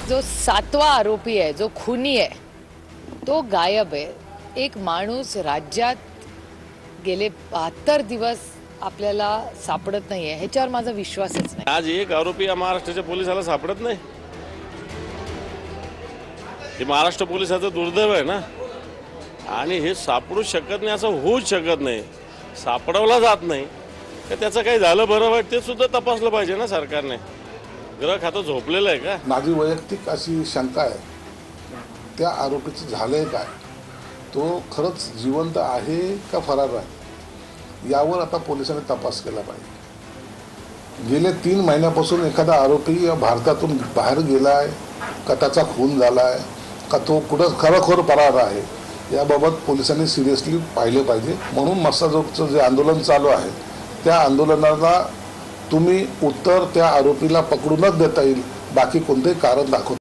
जो 7वा आरोपी आहे, जो खुनी आहे, तो गायब आहे। एक माणूस राज्यात गेले 72 दिवस आपल्याला सापडत नाहीये, ह्याच्यावर माझा विश्वासच नाही। आज एक आरोपी या महाराष्ट्राच्या पोलिसाला सापडत नाही, हे महाराष्ट्र पोलिसाचं दुर्दैव आहे ना। आणि हे सापडू शकत नाही असं होऊच शकत नाही, सापडवला जात नाही तर त्याचं काही झालं बरं वाईट ते सुद्धा तपासलं पाहिजे ना सरकारने। गृह खातं झोपलेलं आहे का? माझी वैयक्तिक अशी शंका आहे, त्या आरोपीचं झालंय काय, तो खरंच जिवंत आहे का फरार आहे, यावर आता पोलिसांनी तपास केला पाहिजे। गेले 3 महिन्यापासून एखादा आरोपी या भारतातून बाहेर गेलाय का, त्याचा खून झालाय का, तो कुठं खरोखर फरार आहे, याबाबत पोलिसांनी सिरियसली पाहिले पाहिजे। म्हणून मस्साजोगचं जे आंदोलन चालू आहे त्या आंदोलनाला तुम्ही उत्तर त्या आरोपीला पकडूनच देता येईल, बाकी कोणतेही कारण दाखवता